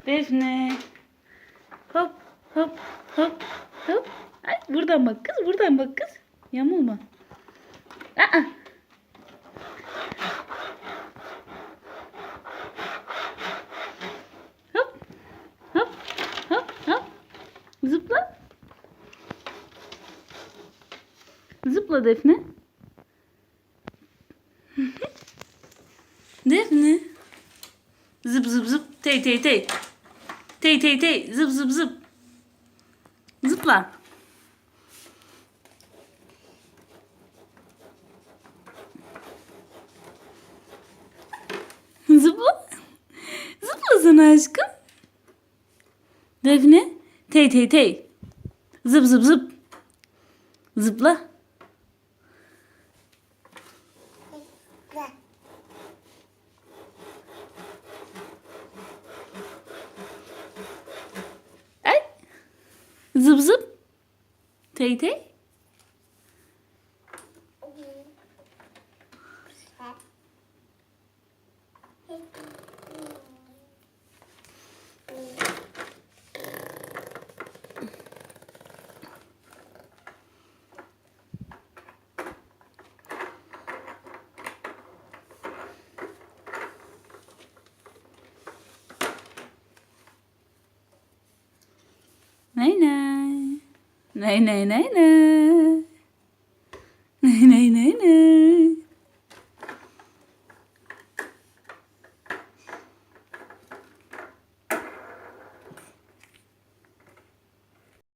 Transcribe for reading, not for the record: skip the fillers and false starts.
Defne. Hop hop hop hop. Ay, buradan bak kız, buradan bak kız. Yamulma. Aa. Hop hop hop hop. Zıpla. Zıpla Defne. Defne. Zıp zıp zıp. Tey tey tey. Tey tey tey. Zıp zıp zıp. Zıpla. Zıpla. Zıpla sana aşkım. Defne. Tey tey tey. Zıp zıp zıp. Zıpla. Ay. Zıp zıp. Tey tey. Nay nay. Nay nay nay nay.